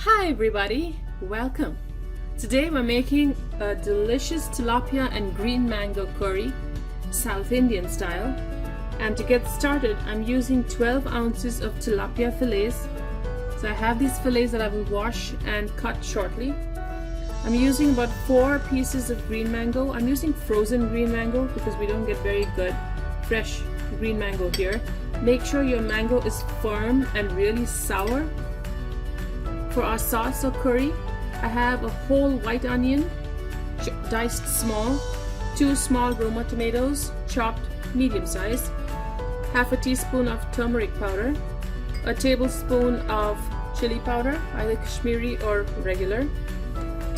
Hi everybody, welcome. Today we're making a delicious tilapia and green mango curry, South Indian style. And to get started, I'm using 12 ounces of tilapia fillets. So I have these fillets that I will wash and cut shortly. I'm using about 4 pieces of green mango. I'm using frozen green mango because we don't get very good fresh green mango here. Make sure your mango is firm and really sour. For our sauce or curry, I have a whole white onion, diced small, 2 small Roma tomatoes, chopped medium size, half a teaspoon of turmeric powder, a tablespoon of chili powder, either Kashmiri or regular,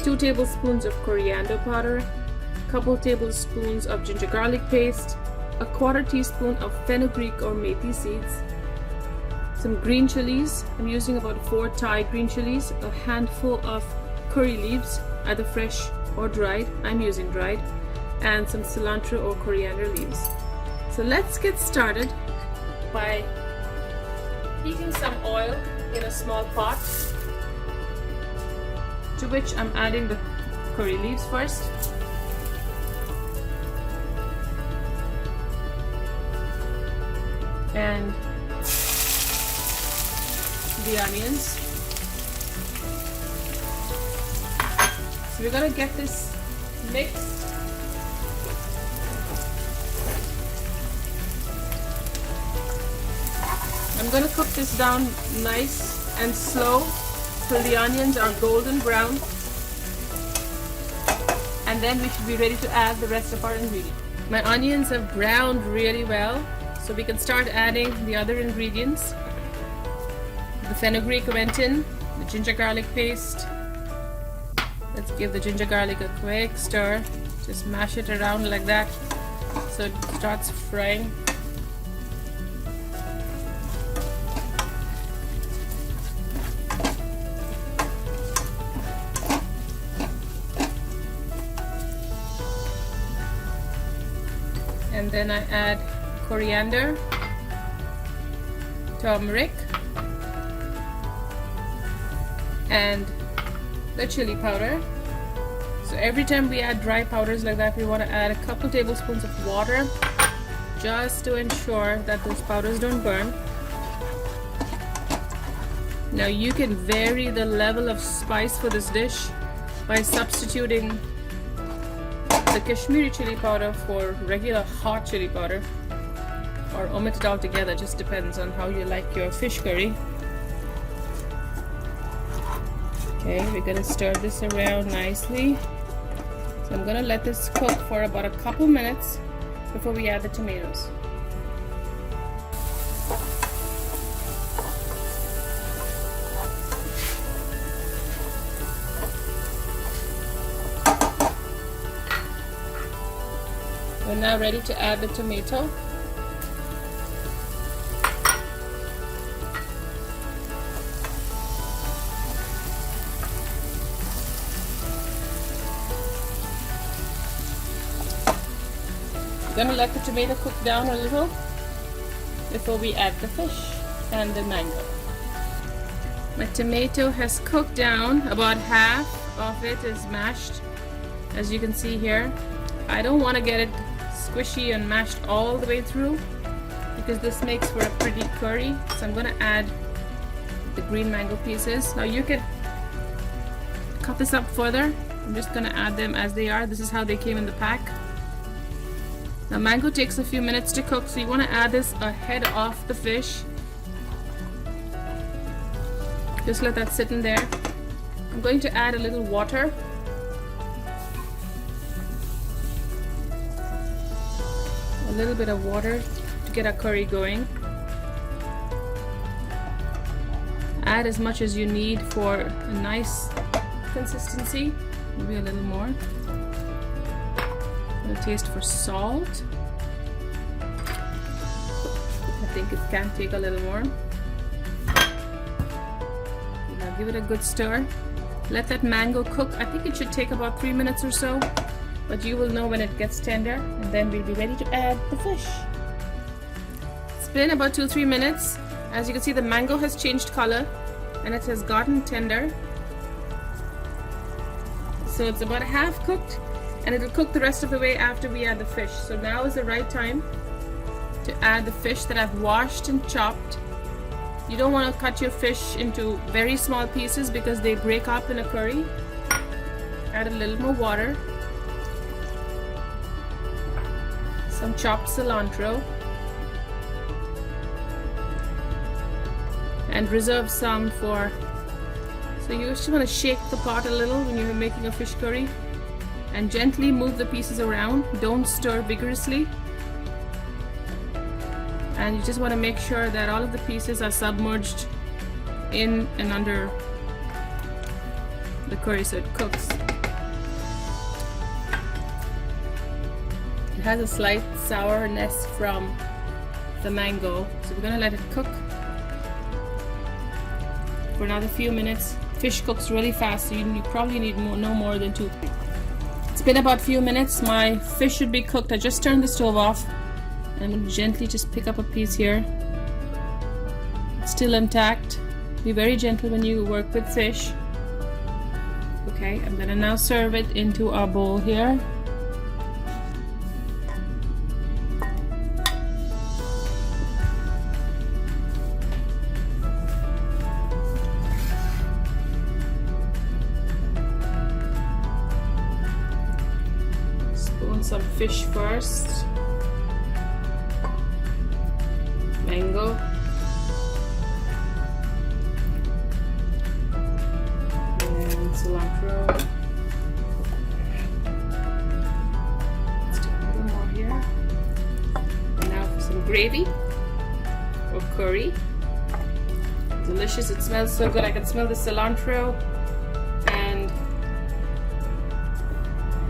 2 tablespoons of coriander powder, a couple tablespoons of ginger garlic paste, a 1/4 teaspoon of fenugreek or methi seeds, some green chilies. I'm using about 4 Thai green chilies, a handful of curry leaves, either fresh or dried. I'm using dried, and some cilantro or coriander leaves. So let's get started by heating some oil in a small pot, to which I'm adding the curry leaves first. And the onions. So we're gonna get this mixed. I'm gonna cook this down nice and slow till the onions are golden brown, and then we should be ready to add the rest of our ingredients. My onions have browned really well, so we can start adding the other ingredients. The fenugreek went in, the ginger garlic paste. Let's give the ginger garlic a quick stir. Just mash it around like that so it starts frying. And then I add coriander, turmeric, and the chili powder. So every time we add dry powders like that, we want to add a couple tablespoons of water just to ensure that those powders don't burn. Now you can vary the level of spice for this dish by substituting the Kashmiri chili powder for regular hot chili powder, or omit it altogether. Just depends on how you like your fish curry. Okay, we're gonna stir this around nicely. So I'm gonna let this cook for about a couple minutes before we add the tomatoes. We're now ready to add the tomato. Gonna let the tomato cook down a little before we add the fish and the mango. My tomato has cooked down, about half of it is mashed, as you can see here. I don't want to get it squishy and mashed all the way through because this makes for a pretty curry. So I'm gonna add the green mango pieces. Now you can cut this up further. I'm just gonna add them as they are. This is how they came in the pack. Now mango takes a few minutes to cook, so you want to add this ahead of the fish. Just let that sit in there. I'm going to add a little water. A little bit of water to get our curry going. Add as much as you need for a nice consistency. Maybe a little more. Taste for salt. I think it can take a little more. Now give it a good stir. Let that mango cook. I think it should take about 3 minutes or so, but you will know when it gets tender, and then we'll be ready to add the fish. It's been about 2-3 minutes. As you can see, the mango has changed color and it has gotten tender. so it's about half cooked, and it'll cook the rest of the way after we add the fish. So now is the right time to add the fish that I've washed and chopped. You don't want to cut your fish into very small pieces because they break up in a curry. Add a little more water, some chopped cilantro, and reserve some for, so you just want to shake the pot a little when you're making a fish curry and gently move the pieces around. Don't stir vigorously. And you just want to make sure that all of the pieces are submerged in and under the curry so it cooks. It has a slight sourness from the mango, so we're going to let it cook for another few minutes. Fish cooks really fast, so you probably need no more than 2. It's been about a few minutes. My fish should be cooked. I just turned the stove off. I'm going to gently just pick up a piece here. It's still intact. Be very gentle when you work with fish. Okay, I'm going to now serve it into our bowl here. Spoon some fish first. Mango, and cilantro. Let's do a little more here. And now for some gravy or curry. Delicious, it smells so good. I can smell the cilantro, and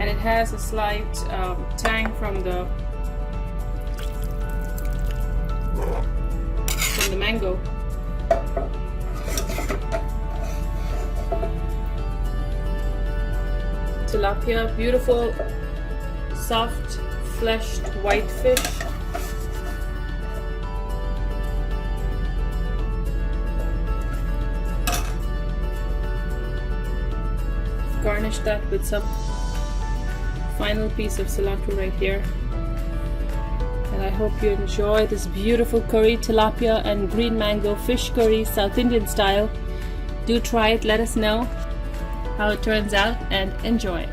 it has a slight tang from the mango. Tilapia, beautiful, soft, fleshed white fish. Garnish that with some final piece of cilantro right here. And I hope you enjoy this beautiful curry, tilapia and green mango fish curry, South Indian style. Do try it, let us know how it turns out, and enjoy.